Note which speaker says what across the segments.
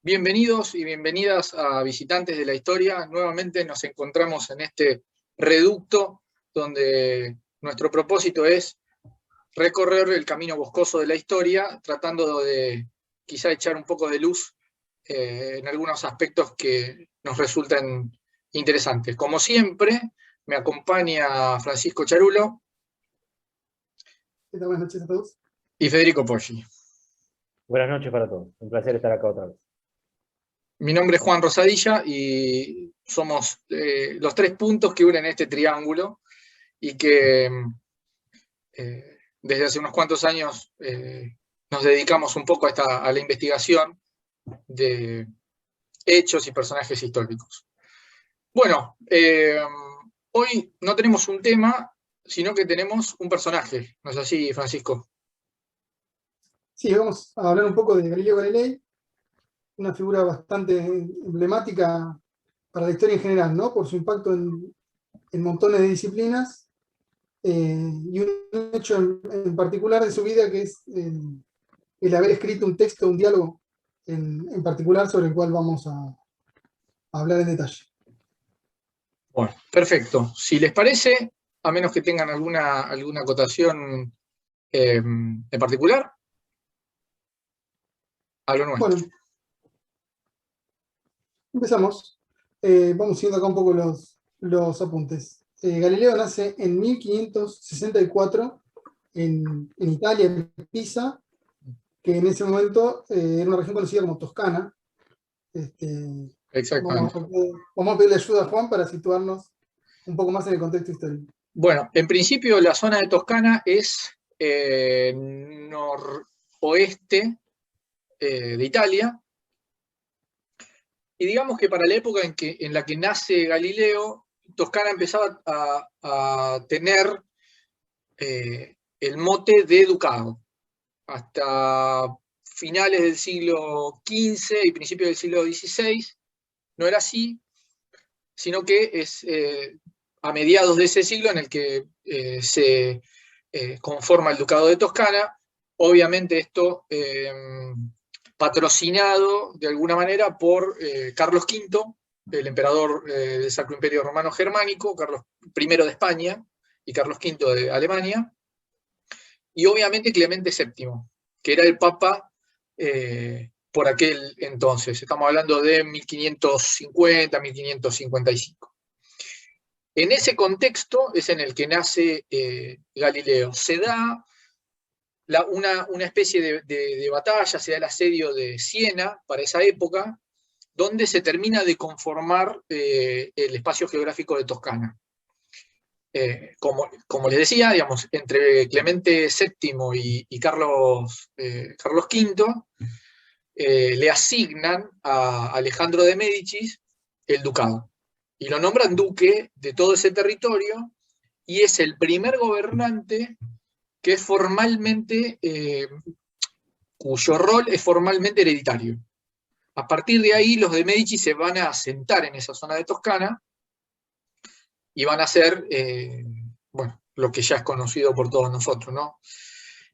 Speaker 1: Bienvenidos y bienvenidas a Visitantes de la Historia. Nuevamente nos encontramos en este reducto donde nuestro propósito es recorrer el camino boscoso de la historia, tratando de quizá echar un poco de luz en algunos aspectos que nos resultan interesantes. Como siempre, me acompaña Francisco Charulo.
Speaker 2: ¿Qué tal? Buenas noches a todos.
Speaker 1: Y Federico Poggi.
Speaker 3: Buenas noches para todos. Un placer estar acá otra vez.
Speaker 1: Mi nombre es Juan Rosadilla y somos los tres puntos que unen este triángulo y que desde hace unos cuantos años nos dedicamos un poco a la investigación de hechos y personajes históricos. Bueno, hoy no tenemos un tema, sino que tenemos un personaje. ¿No es así, Francisco?
Speaker 2: Sí, vamos a hablar un poco de Galileo Galilei, una figura bastante emblemática para la historia en general, ¿no? Por su impacto en montones de disciplinas, y un hecho en particular de su vida que es el haber escrito un texto, un diálogo en particular sobre el cual vamos a hablar en detalle.
Speaker 1: Bueno, perfecto. Si les parece, a menos que tengan alguna acotación en particular, a lo nuestro.
Speaker 2: Bueno, empezamos. Vamos siguiendo acá un poco los apuntes. Galileo nace en 1564 en Italia, en Pisa, que en ese momento era una región conocida como Toscana.
Speaker 1: Exactamente.
Speaker 2: Vamos a pedirle ayuda a Juan para situarnos un poco más en el contexto histórico.
Speaker 1: Bueno, en principio la zona de Toscana es noroeste de Italia, y digamos que para la época en la que nace Galileo, Toscana empezaba a tener el mote de ducado. Hasta finales del siglo XV y principios del siglo XVI no era así, sino que es a mediados de ese siglo en el que se conforma el Ducado de Toscana. Obviamente esto patrocinado de alguna manera por Carlos V, el emperador del Sacro Imperio Romano Germánico, Carlos I de España y Carlos V de Alemania, y obviamente Clemente VII, que era el papa por aquel entonces. Estamos hablando de 1550, 1555. En ese contexto es en el que nace Galileo. Se da una especie de batalla, se da el asedio de Siena para esa época, donde se termina de conformar el espacio geográfico de Toscana. Como les decía, digamos, entre Clemente VII y Carlos V, le asignan a Alejandro de Médicis el ducado. Y lo nombran duque de todo ese territorio, y es el primer gobernante que es formalmente, cuyo rol es formalmente hereditario. A partir de ahí, los de Medici se van a asentar en esa zona de Toscana y van a hacer, bueno, lo que ya es conocido por todos nosotros, ¿no?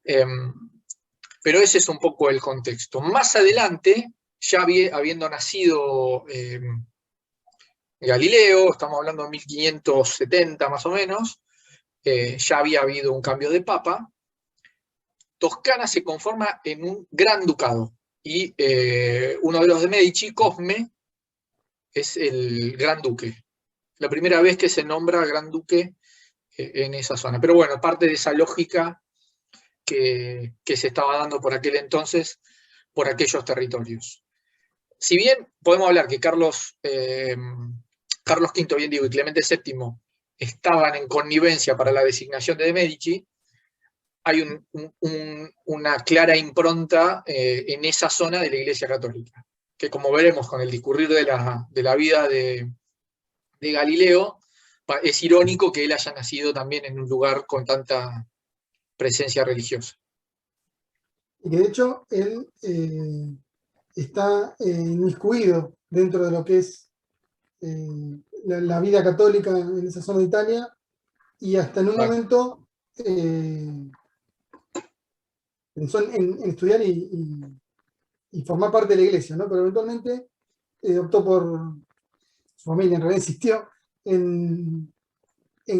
Speaker 1: Pero ese es un poco el contexto. Más adelante, ya habiendo nacido Galileo, estamos hablando de 1570 más o menos, ya había habido un cambio de papa. Toscana se conforma en un gran ducado, y uno de los de Medici, Cosme, es el gran duque. La primera vez que se nombra gran duque en esa zona. Pero bueno, parte de esa lógica que se estaba dando por aquel entonces, por aquellos territorios. Si bien podemos hablar que Carlos V, bien digo, y Clemente VII estaban en connivencia para la designación de Medici, hay una clara impronta en esa zona de la Iglesia Católica, que como veremos con el discurrir de la vida de Galileo, es irónico que él haya nacido también en un lugar con tanta presencia religiosa.
Speaker 2: Y que de hecho él está inmiscuido dentro de lo que es la vida católica en esa zona de Italia, y hasta en un momento pensó en estudiar y y formar parte de la iglesia, ¿no? Pero eventualmente optó por, su familia en realidad insistió en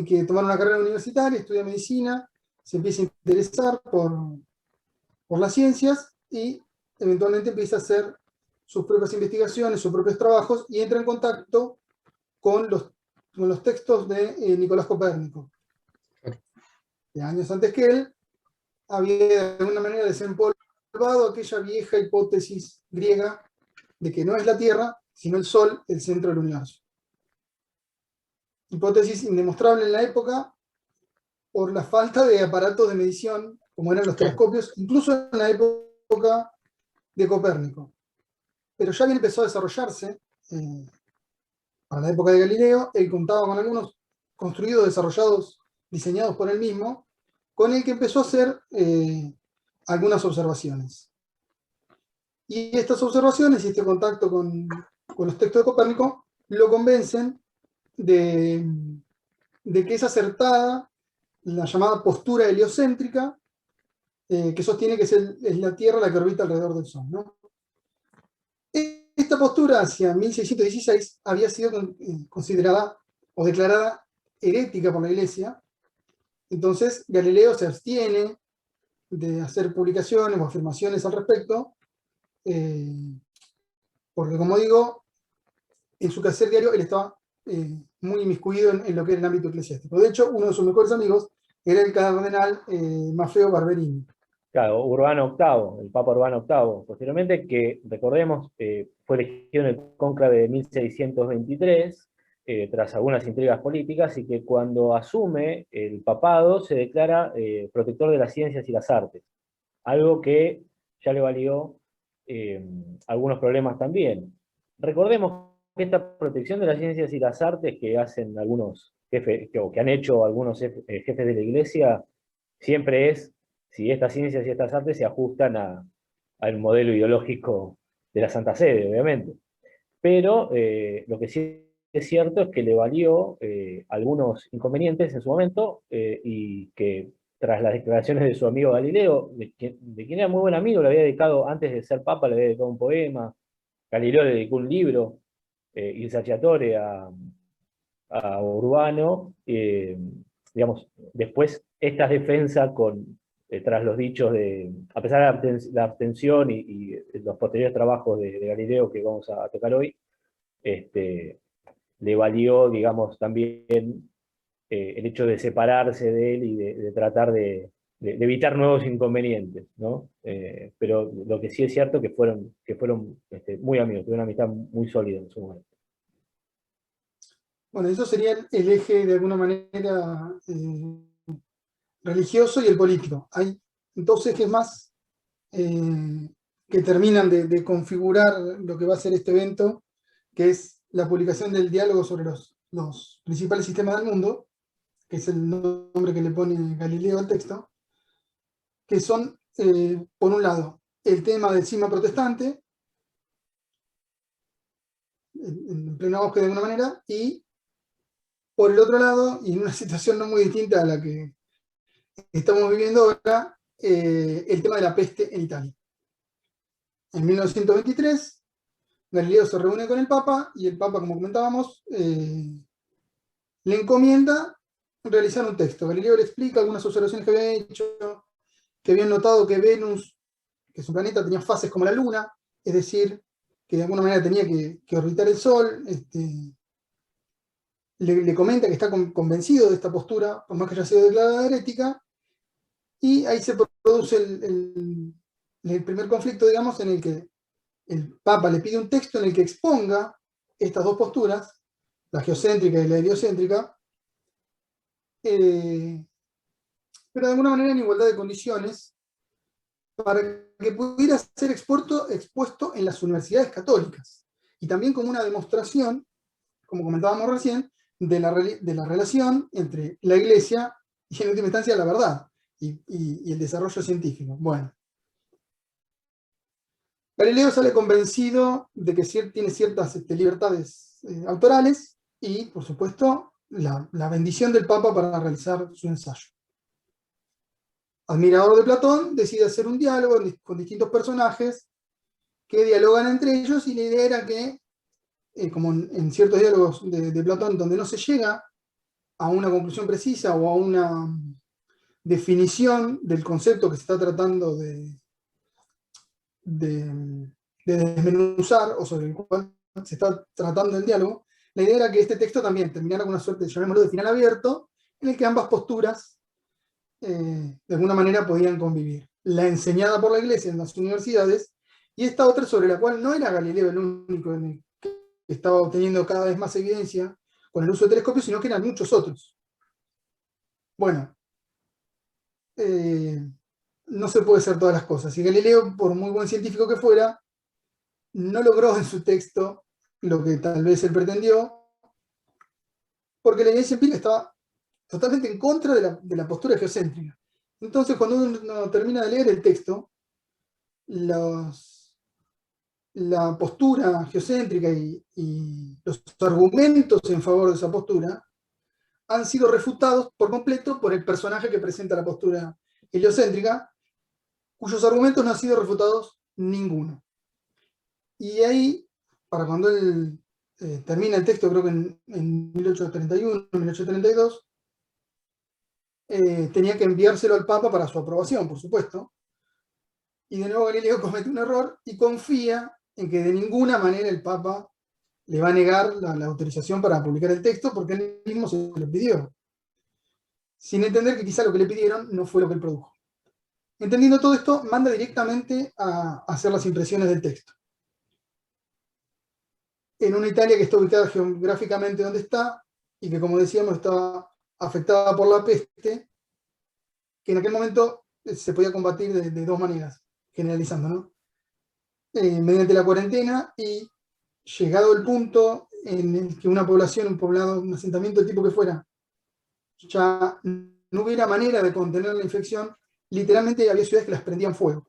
Speaker 2: que tomara una carrera universitaria, estudia medicina, se empieza a interesar por las ciencias y eventualmente empieza a hacer sus propias investigaciones, sus propios trabajos y entra en contacto con los textos de Nicolás Copérnico. De años antes que él, había de alguna manera desempolvado aquella vieja hipótesis griega de que no es la Tierra, sino el Sol el centro del universo. Hipótesis indemostrable en la época por la falta de aparatos de medición, como eran los telescopios, incluso en la época de Copérnico. Pero ya bien empezó a desarrollarse, para la época de Galileo, él contaba con algunos construidos, desarrollados, diseñados por él mismo, con el que empezó a hacer algunas observaciones. Y estas observaciones y este contacto con los textos de Copérnico lo convencen de que es acertada la llamada postura heliocéntrica, que sostiene que es la Tierra la que orbita alrededor del Sol, ¿no? Esta postura hacia 1616 había sido considerada o declarada herética por la Iglesia. Entonces Galileo se abstiene de hacer publicaciones o afirmaciones al respecto, porque, como digo, en su quehacer diario él estaba muy inmiscuido en lo que era el ámbito eclesiástico. De hecho, uno de sus mejores amigos era el cardenal Maffeo Barberini.
Speaker 3: Claro, Urbano VIII, el Papa Urbano VIII, posteriormente, que recordemos, fue elegido en el cónclave de 1623, tras algunas intrigas políticas, y que cuando asume el papado se declara protector de las ciencias y las artes, algo que ya le valió algunos problemas también. Recordemos que esta protección de las ciencias y las artes que hacen algunos jefes, o que han hecho algunos jefes de la Iglesia, siempre es si estas ciencias y estas artes se ajustan al modelo ideológico de la Santa Sede, obviamente. Pero lo que sí es cierto es que le valió algunos inconvenientes en su momento, y que tras las declaraciones de su amigo Galileo, de quien era muy buen amigo, le había dedicado, antes de ser papa, le había dedicado un poema, Galileo le dedicó un libro, Il Saggiatore, a Urbano, digamos, después esta defensa tras los dichos a pesar de la abstención y los posteriores trabajos de Galileo que vamos a tocar hoy, le valió, digamos, también el hecho de separarse de él y de tratar de evitar nuevos inconvenientes, ¿no? Pero lo que sí es cierto que fueron muy amigos, tuvieron una amistad muy sólida en su momento.
Speaker 2: Bueno, eso sería el eje de alguna manera religioso y el político. Hay dos ejes más que terminan de configurar lo que va a ser este evento, que es la publicación del diálogo sobre los principales sistemas del mundo, que es el nombre que le pone Galileo al texto, que son, por un lado, el tema del cisma protestante, en pleno auge de alguna manera, y por el otro lado, y en una situación no muy distinta a la que estamos viviendo ahora, el tema de la peste en Italia. En 1923, Galileo se reúne con el Papa, y el Papa, como comentábamos, le encomienda realizar un texto. Galileo le explica algunas observaciones que había hecho, que habían notado que Venus, que su planeta, tenía fases como la Luna, es decir, que de alguna manera tenía que orbitar el Sol. Le comenta que está convencido de esta postura, por más que haya sido declarada herética, y ahí se produce el primer conflicto, digamos, en el que el Papa le pide un texto en el que exponga estas dos posturas, la geocéntrica y la heliocéntrica, pero de alguna manera en igualdad de condiciones, para que pudiera ser expuesto en las universidades católicas, y también como una demostración, como comentábamos recién, de la relación entre la Iglesia y, en última instancia, la verdad y el desarrollo científico. Bueno, Galileo sale convencido de que tiene ciertas libertades autorales y, por supuesto, la bendición del Papa para realizar su ensayo. Admirador de Platón, decide hacer un diálogo con distintos personajes que dialogan entre ellos, y la idea era que, como en ciertos diálogos de Platón, donde no se llega a una conclusión precisa o a una definición del concepto que se está tratando de desmenuzar, o sobre el cual se está tratando el diálogo, la idea era que este texto también terminara con una suerte, llamémoslo, de final abierto, en el que ambas posturas de alguna manera podían convivir. La enseñada por la Iglesia en las universidades, y esta otra sobre la cual no era Galileo el único en el que estaba obteniendo cada vez más evidencia con el uso de telescopios, sino que eran muchos otros. Bueno, no se puede hacer todas las cosas. Y Galileo, por muy buen científico que fuera, no logró en su texto lo que tal vez él pretendió, porque la evidencia empírica estaba totalmente en contra de la postura geocéntrica. Entonces, cuando uno termina de leer el texto, la postura geocéntrica y los argumentos en favor de esa postura han sido refutados por completo por el personaje que presenta la postura heliocéntrica, cuyos argumentos no han sido refutados ninguno. Y ahí, para cuando él termina el texto, creo que en 1831, 1832, tenía que enviárselo al Papa para su aprobación, por supuesto. Y de nuevo Galileo comete un error y confía en que de ninguna manera el Papa le va a negar la autorización para publicar el texto, porque él mismo se lo pidió, sin entender que quizá lo que le pidieron no fue lo que él produjo. Entendiendo todo esto, manda directamente a hacer las impresiones del texto. En una Italia que está ubicada geográficamente donde está, y que, como decíamos, estaba afectada por la peste, que en aquel momento se podía combatir de dos maneras, generalizando, ¿no? Mediante la cuarentena, y llegado el punto en el que una población, un poblado, un asentamiento del tipo que fuera, ya no hubiera manera de contener la infección, literalmente había ciudades que las prendían fuego.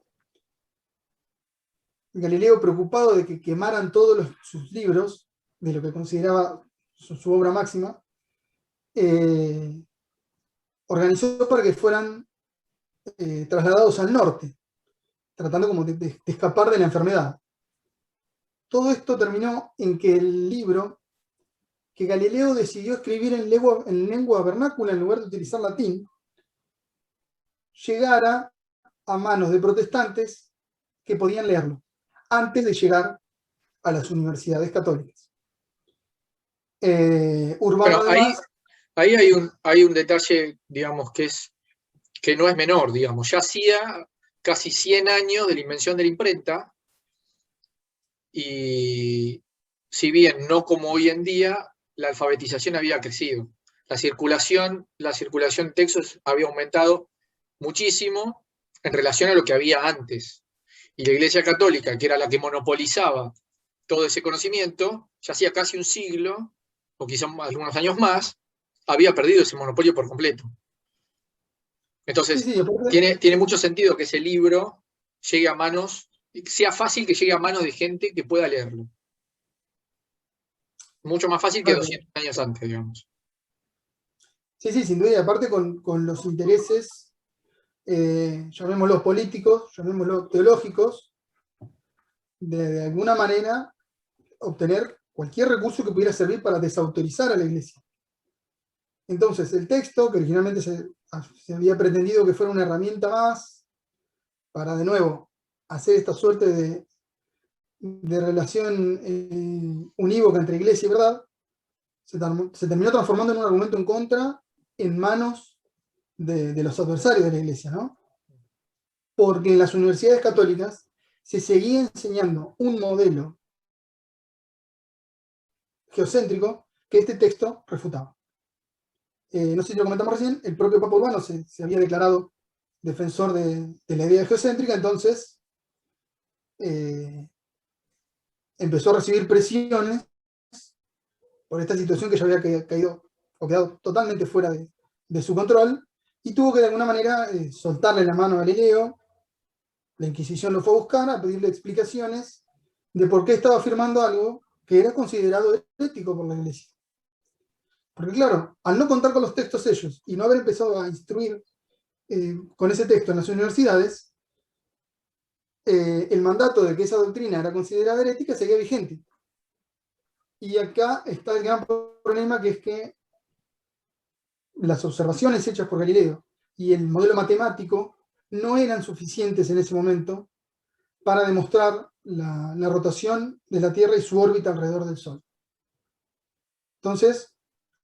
Speaker 2: Galileo, preocupado de que quemaran todos sus libros, de lo que consideraba su obra máxima, organizó para que fueran trasladados al norte, tratando como de escapar de la enfermedad. Todo esto terminó en que el libro, que Galileo decidió escribir en lengua vernácula en lugar de utilizar latín, llegara a manos de protestantes que podían leerlo, antes de llegar a las universidades católicas. Urbano,
Speaker 1: Bueno,
Speaker 2: además,
Speaker 1: ahí hay un detalle, digamos, que no es menor, digamos. Ya hacía casi 100 años de la invención de la imprenta, y si bien no como hoy en día, la alfabetización había crecido. La circulación de textos había aumentado muchísimo en relación a lo que había antes. Y la Iglesia Católica, que era la que monopolizaba todo ese conocimiento, ya hacía casi un siglo, o quizás algunos años más, había perdido ese monopolio por completo. Entonces,
Speaker 2: sí,
Speaker 1: tiene mucho sentido que ese libro llegue a manos, sea fácil que llegue a manos de gente que pueda leerlo. Mucho más fácil que 200 años antes, digamos.
Speaker 2: sí, sin duda, y aparte con los intereses, llamémoslos políticos, llamémoslos teológicos, de alguna manera obtener cualquier recurso que pudiera servir para desautorizar a la Iglesia. Entonces, el texto, que originalmente se había pretendido que fuera una herramienta más para, de nuevo, hacer esta suerte de relación unívoca entre Iglesia y verdad, se terminó transformando en un argumento en contra en manos de los adversarios de la Iglesia, ¿no? Porque en las universidades católicas se seguía enseñando un modelo geocéntrico que este texto refutaba. No sé si lo comentamos recién, el propio Papa Urbano se había declarado defensor de la idea geocéntrica, entonces empezó a recibir presiones por esta situación que ya había caído o quedado totalmente fuera de su control, y tuvo que de alguna manera soltarle la mano a Galileo. La Inquisición lo fue a buscar a pedirle explicaciones de por qué estaba afirmando algo que era considerado ético por la Iglesia. Porque claro, al no contar con los textos ellos y no haber empezado a instruir con ese texto en las universidades, el mandato de que esa doctrina era considerada herética seguía vigente. Y acá está el gran problema, que es que las observaciones hechas por Galileo y el modelo matemático no eran suficientes en ese momento para demostrar la rotación de la Tierra y su órbita alrededor del Sol. Entonces,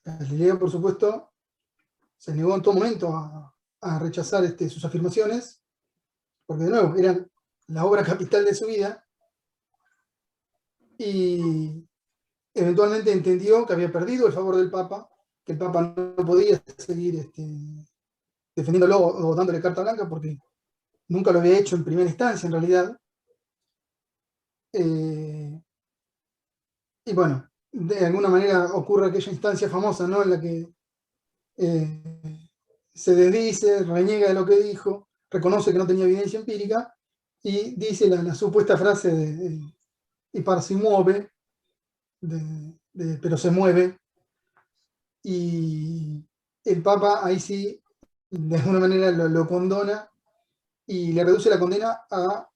Speaker 2: Galileo, por supuesto, se negó en todo momento a rechazar sus afirmaciones, porque de nuevo, eran la obra capital de su vida, y eventualmente entendió que había perdido el favor del Papa, que el Papa no podía seguir defendiéndolo o dándole carta blanca, porque nunca lo había hecho en primera instancia, en realidad. Y bueno, de alguna manera ocurre aquella instancia famosa, ¿no?, en la que se desdice, reniega de lo que dijo, reconoce que no tenía evidencia empírica, y dice la supuesta frase de y par si mueve, pero se mueve, y el Papa ahí sí, de alguna manera lo condona y le reduce la condena a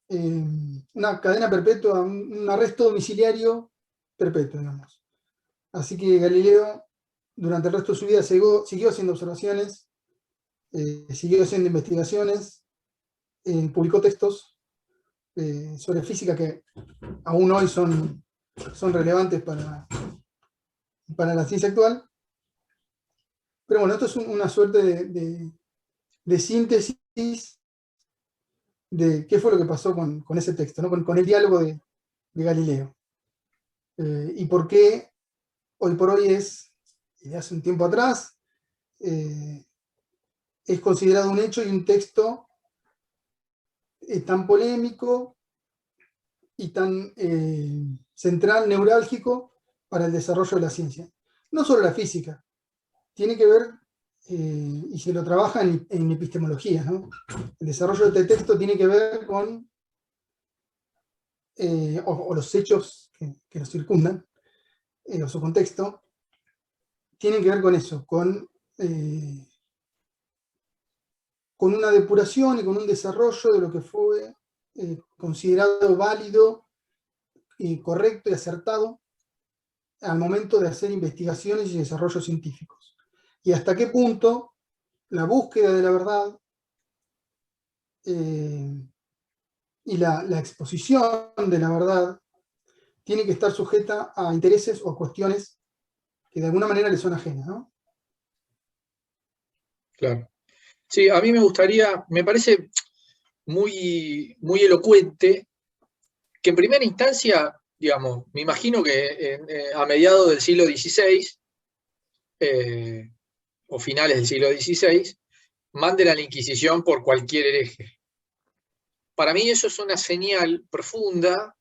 Speaker 2: una cadena perpetua, un arresto domiciliario perpetuo, digamos. Así que Galileo, durante el resto de su vida, siguió haciendo observaciones, siguió haciendo investigaciones, publicó textos sobre física que aún hoy son relevantes para la ciencia actual. Pero bueno, esto es una suerte de síntesis de qué fue lo que pasó con ese texto, ¿no?, con el diálogo de Galileo. Y por qué hoy por hoy hace un tiempo atrás, es considerado un hecho y un texto tan polémico y tan central, neurálgico para el desarrollo de la ciencia. No solo la física, tiene que ver, y se lo trabaja en epistemología, ¿no? El desarrollo de este texto tiene que ver con, o los hechos que nos circundan, o su contexto, tienen que ver con eso, con una depuración y con un desarrollo de lo que fue considerado válido, correcto y acertado al momento de hacer investigaciones y desarrollos científicos. Y hasta qué punto la búsqueda de la verdad y la exposición de la verdad tiene que estar sujeta a intereses o cuestiones que de alguna manera le son ajenas, ¿no?
Speaker 1: Claro. Sí, a mí me parece muy, muy elocuente que en primera instancia, digamos, me imagino que a mediados del siglo XVI, o finales del siglo XVI, manden a la Inquisición por cualquier hereje. Para mí eso es una señal profunda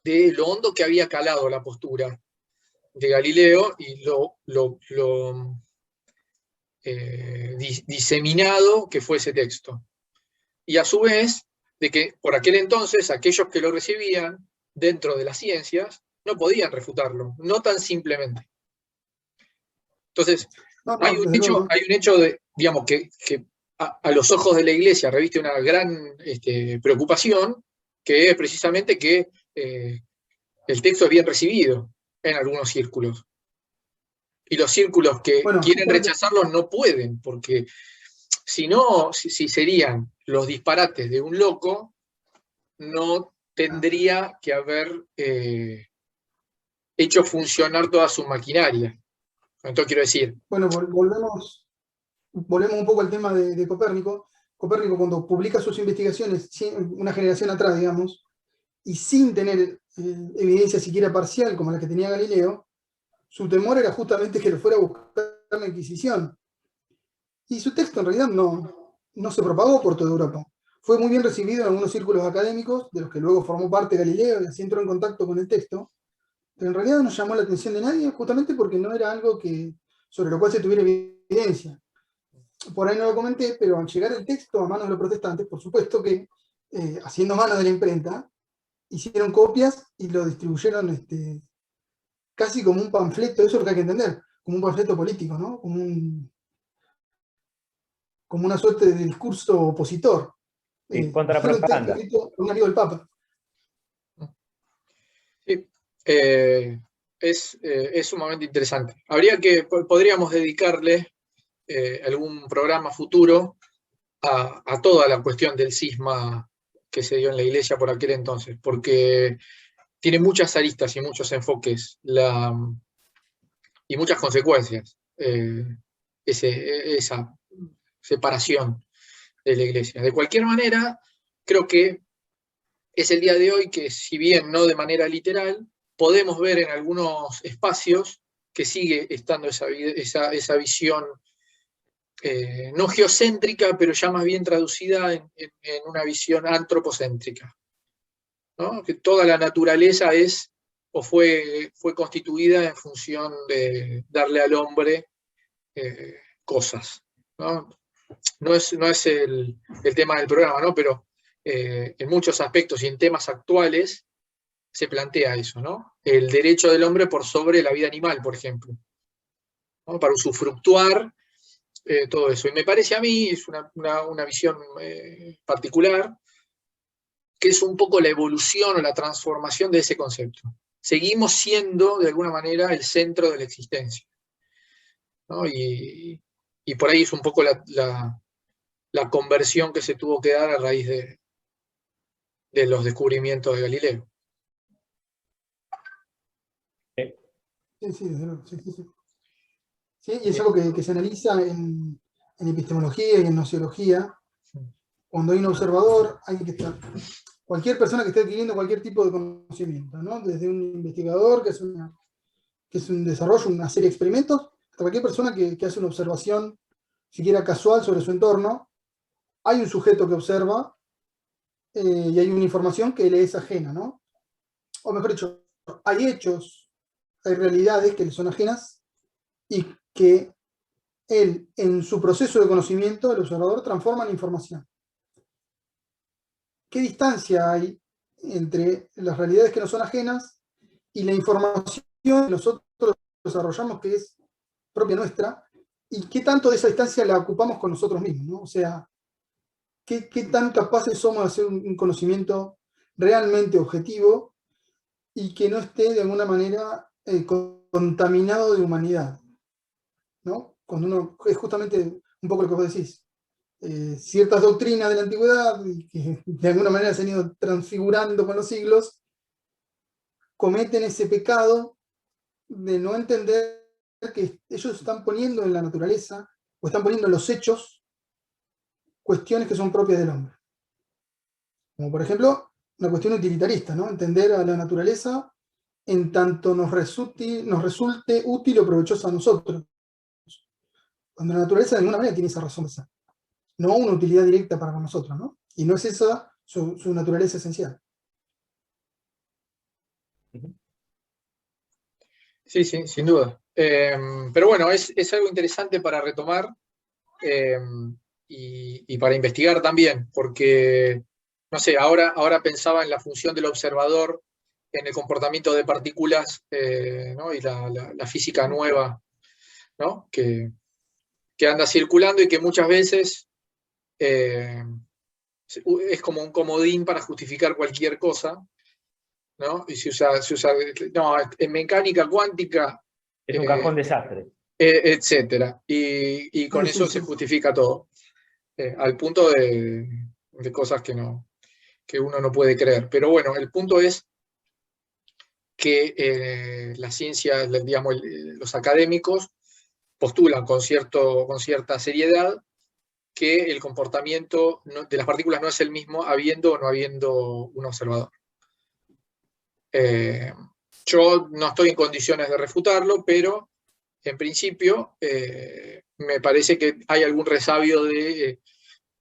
Speaker 1: de lo hondo que había calado la postura de Galileo y lo diseminado que fue ese texto. Y a su vez, de que por aquel entonces aquellos que lo recibían dentro de las ciencias no podían refutarlo, no tan simplemente. Entonces, hay un hecho de, digamos, que a los ojos de la Iglesia reviste una gran preocupación, que es precisamente que el texto es bien recibido en algunos círculos. Y los círculos que quieren rechazarlo no pueden, porque si no, si serían los disparates de un loco, no tendría que haber hecho funcionar toda su maquinaria. Entonces quiero decir...
Speaker 2: Bueno, volvemos un poco al tema de Copérnico. Copérnico, cuando publica sus investigaciones, una generación atrás, digamos, y sin tener evidencia siquiera parcial como la que tenía Galileo, su temor era justamente que lo fuera a buscar la Inquisición. Y su texto en realidad no se propagó por toda Europa. Fue muy bien recibido en algunos círculos académicos, de los que luego formó parte Galileo y así entró en contacto con el texto, pero en realidad no llamó la atención de nadie justamente porque no era algo sobre lo cual se tuviera evidencia. Por ahí no lo comenté, pero al llegar el texto a manos de los protestantes, por supuesto que, haciendo mano de la imprenta, hicieron copias y lo distribuyeron casi como un panfleto, eso es lo que hay que entender, como un panfleto político, ¿no? Como una suerte de discurso opositor.
Speaker 3: Sí, contra la
Speaker 2: fue un texto
Speaker 3: propaganda.
Speaker 2: escrito por un amigo del Papa.
Speaker 1: Sí, es sumamente interesante. Podríamos dedicarle algún programa futuro a toda la cuestión del cisma que se dio en la Iglesia por aquel entonces, porque tiene muchas aristas y muchos enfoques y muchas consecuencias esa separación de la Iglesia. De cualquier manera, creo que es el día de hoy que, si bien no de manera literal, podemos ver en algunos espacios que sigue estando esa visión no geocéntrica, pero ya más bien traducida en una visión antropocéntrica, ¿no? Que toda la naturaleza es o fue constituida en función de darle al hombre cosas, ¿no? No es el tema del programa, ¿no? Pero en muchos aspectos y en temas actuales se plantea eso, ¿no? El derecho del hombre por sobre la vida animal, por ejemplo, ¿no? Para usufructuar todo eso. Y me parece a mí, es una visión particular, que es un poco la evolución o la transformación de ese concepto. Seguimos siendo, de alguna manera, el centro de la existencia, ¿no? Y por ahí es un poco la conversión que se tuvo que dar a raíz de los descubrimientos de Galileo.
Speaker 2: Sí, sí, desde luego, sí, sí, sí. Sí, y es algo que se analiza en epistemología y en nociología. Cuando hay un observador, hay que estar. Cualquier persona que esté adquiriendo cualquier tipo de conocimiento, ¿no? Desde un investigador que es un desarrollo, una serie de experimentos, hasta cualquier persona que hace una observación, siquiera casual, sobre su entorno, hay un sujeto que observa y hay una información que le es ajena, ¿no? O mejor dicho, hay hechos, hay realidades que le son ajenas y que él, en su proceso de conocimiento, el observador transforma en información. ¿Qué distancia hay entre las realidades que nos son ajenas y la información que nosotros desarrollamos, que es propia nuestra, y qué tanto de esa distancia la ocupamos con nosotros mismos, ¿no? O sea, qué tan capaces somos de hacer un conocimiento realmente objetivo y que no esté de alguna manera contaminado de humanidad, ¿no? Cuando uno, es justamente un poco lo que vos decís, ciertas doctrinas de la antigüedad, que de alguna manera se han ido transfigurando con los siglos, cometen ese pecado de no entender que ellos están poniendo en la naturaleza, o están poniendo en los hechos, cuestiones que son propias del hombre. Como por ejemplo, una cuestión utilitarista, ¿no? Entender a la naturaleza en tanto nos resulte útil o provechosa a nosotros. Cuando la naturaleza de alguna manera tiene esa razón de ser. No una utilidad directa para nosotros, ¿no? Y no es esa su naturaleza esencial.
Speaker 1: Sí, sí, sin duda. Pero bueno, es algo interesante para retomar y para investigar también, porque, no sé, ahora pensaba en la función del observador en el comportamiento de partículas, ¿no? Y la física nueva, ¿no? Que anda circulando y que muchas veces es como un comodín para justificar cualquier cosa, ¿no? Y no, en mecánica cuántica,
Speaker 3: Es un cajón desastre.
Speaker 1: etcétera. Y con
Speaker 2: Sí,
Speaker 1: eso
Speaker 2: sí,
Speaker 1: se
Speaker 2: sí.
Speaker 1: justifica todo, al punto de cosas que uno no puede creer. Pero bueno, el punto es que la ciencia, digamos, los académicos postulan con cierta seriedad que el comportamiento de las partículas no es el mismo habiendo o no habiendo un observador. Yo no estoy en condiciones de refutarlo, pero en principio me parece que hay algún resabio de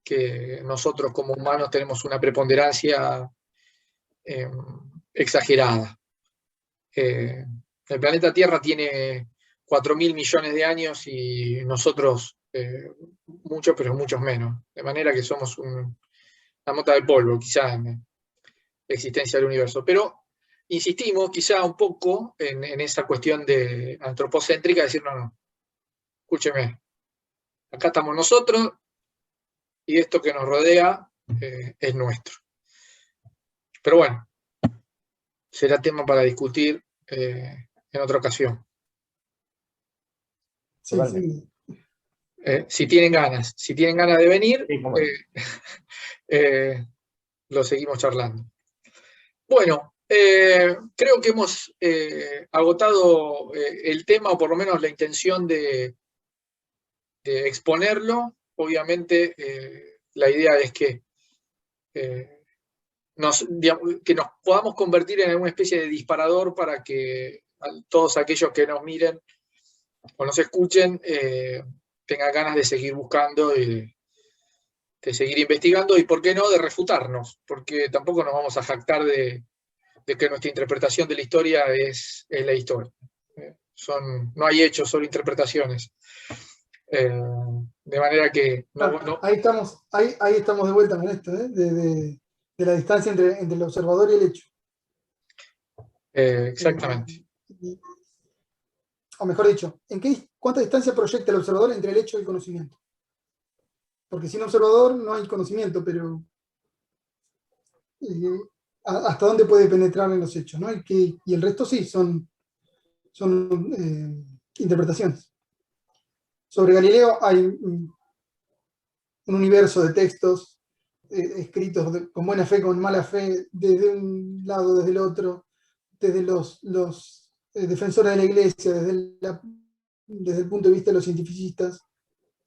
Speaker 1: que nosotros como humanos tenemos una preponderancia exagerada. El planeta Tierra tiene 4.000 millones de años y nosotros muchos, pero muchos menos. De manera que somos una mota de polvo, quizá, en la existencia del universo. Pero insistimos quizá un poco en esa cuestión de antropocéntrica, de decir, no, escúcheme, acá estamos nosotros y esto que nos rodea es nuestro. Pero bueno, será tema para discutir en otra ocasión.
Speaker 2: Sí, sí.
Speaker 1: Si tienen ganas de venir,
Speaker 3: Sí, cómo no.
Speaker 1: lo seguimos charlando. Bueno, creo que hemos agotado el tema, o por lo menos la intención de exponerlo. Obviamente, la idea es que nos podamos convertir en alguna especie de disparador para que todos aquellos que nos miren o nos escuchen tengan ganas de seguir buscando y de seguir investigando y, ¿por qué no?, de refutarnos, porque tampoco nos vamos a jactar de que nuestra interpretación de la historia es la historia. No hay hechos, solo interpretaciones. De manera que
Speaker 2: Ahí estamos de vuelta con esto, de la distancia entre el observador y el hecho.
Speaker 1: Exactamente.
Speaker 2: O mejor dicho, ¿cuánta distancia proyecta el observador entre el hecho y el conocimiento? Porque sin observador no hay conocimiento, pero ¿hasta dónde puede penetrar en los hechos? ¿No? Y el resto sí, son interpretaciones. Sobre Galileo hay un universo de textos escritos con buena fe, con mala fe, desde un lado, desde el otro, desde los defensores de la iglesia, desde el punto de vista de los cientificistas.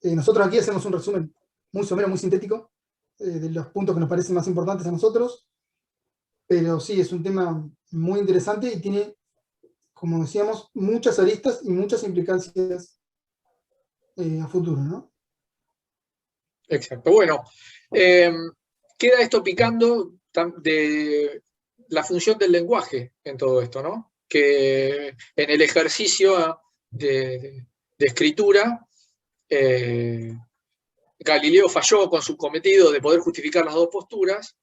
Speaker 2: Nosotros aquí hacemos un resumen muy somero, muy sintético, de los puntos que nos parecen más importantes a nosotros, pero sí, es un tema muy interesante y tiene, como decíamos, muchas aristas y muchas implicancias a futuro, ¿no?
Speaker 1: Exacto. Bueno, queda esto picando de la función del lenguaje en todo esto, ¿no? Que en el ejercicio de escritura, Galileo falló con su cometido de poder justificar las dos posturas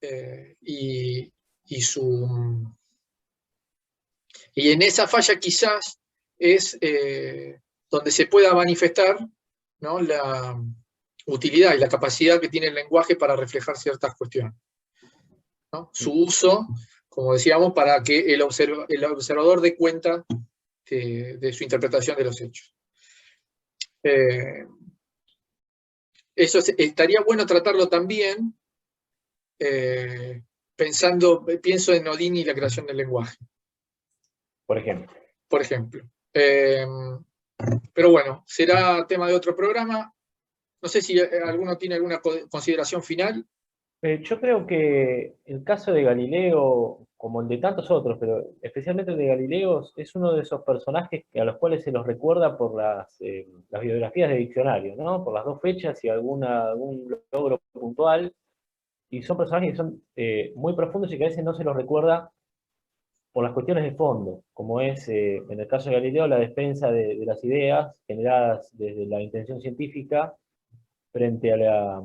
Speaker 1: y en esa falla quizás es donde se pueda manifestar, ¿no?, la utilidad y la capacidad que tiene el lenguaje para reflejar ciertas cuestiones, ¿no? Su uso, como decíamos, para que el observador dé cuenta de su interpretación de los hechos. Eso estaría bueno tratarlo también, pienso en Odini y la creación del lenguaje.
Speaker 3: Por ejemplo.
Speaker 1: Por ejemplo. Pero bueno, será tema de otro programa. No sé si alguno tiene alguna consideración final.
Speaker 3: Yo creo que el caso de Galileo, como el de tantos otros, pero especialmente el de Galileo, es uno de esos personajes a los cuales se los recuerda por las biografías de diccionario, ¿no? Por las dos fechas y algún logro puntual. Y son personajes que son muy profundos y que a veces no se los recuerda por las cuestiones de fondo, como es, en el caso de Galileo, la defensa de las ideas generadas desde la intención científica frente a la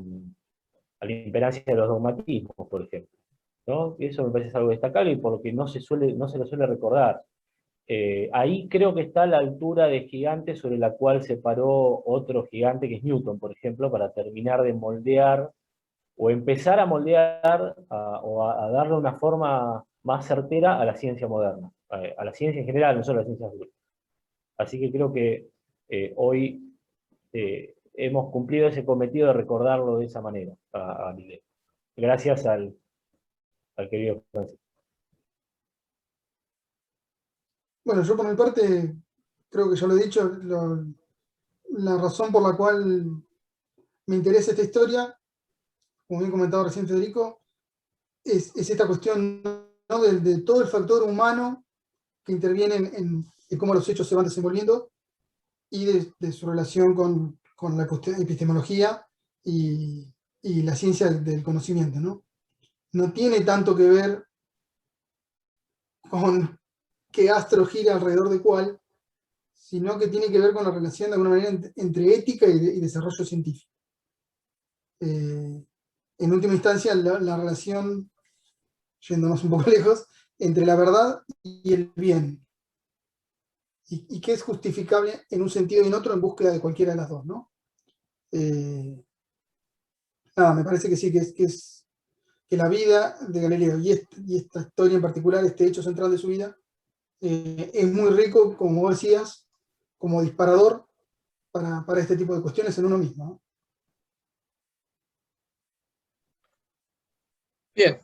Speaker 3: imperancia de los dogmatismos, por ejemplo, ¿no? Y eso me parece algo destacable y por lo que no se lo suele recordar. Ahí creo que está la altura de gigante sobre la cual se paró otro gigante que es Newton, por ejemplo, para terminar de moldear o empezar a moldear a darle una forma más certera a la ciencia moderna, a la ciencia en general, no solo a las ciencias duras. Así que creo que hoy hemos cumplido ese cometido de recordarlo de esa manera a Galileo. Gracias al querido Francisco.
Speaker 2: Bueno, yo por mi parte, creo que ya lo he dicho, la razón por la cual me interesa esta historia, como bien comentado recién Federico, es esta cuestión, ¿no?, de todo el factor humano que interviene en cómo los hechos se van desenvolviendo y de su relación con la epistemología y la ciencia del conocimiento, ¿no? No tiene tanto que ver con qué astro gira alrededor de cuál, sino que tiene que ver con la relación de alguna manera entre ética y desarrollo científico. En última instancia, la relación, yéndonos un poco lejos, entre la verdad y el bien. Y que es justificable en un sentido y en otro en búsqueda de cualquiera de las dos, ¿no? nada, me parece que sí, que la vida de Galileo y esta historia en particular, este hecho central de su vida, es muy rico, como vos decías, como disparador para este tipo de cuestiones en uno mismo, ¿no?
Speaker 1: Bien,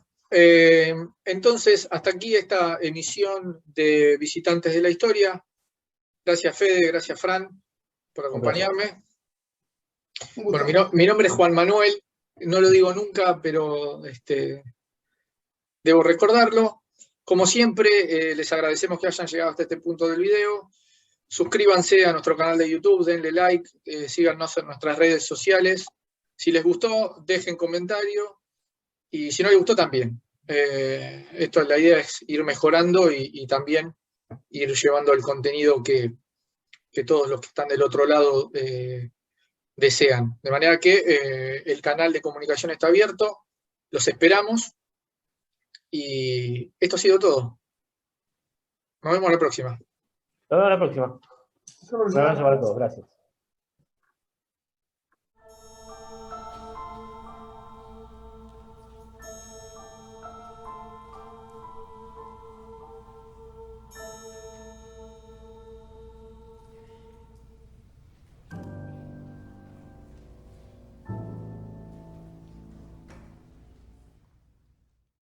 Speaker 1: entonces hasta aquí esta emisión de Visitantes de la Historia. Gracias Fede, gracias Fran por
Speaker 3: Un placer.
Speaker 1: acompañarme.
Speaker 2: Un
Speaker 1: Bueno,
Speaker 2: gusto.
Speaker 1: mi nombre es Juan Manuel, no lo digo nunca, pero debo recordarlo. Como siempre, les agradecemos que hayan llegado hasta este punto del video. Suscríbanse a nuestro canal de YouTube, denle like, síganos en nuestras redes sociales. Si les gustó, dejen comentario. Y si no les gustó, también. La idea es ir mejorando y también ir llevando el contenido que todos los que están del otro lado desean. De manera que el canal de comunicación está abierto, los esperamos y esto ha sido todo. Nos vemos la próxima.
Speaker 3: Nos vemos la próxima.
Speaker 2: Hasta la
Speaker 3: Un abrazo
Speaker 2: próxima.
Speaker 3: para todos. Gracias.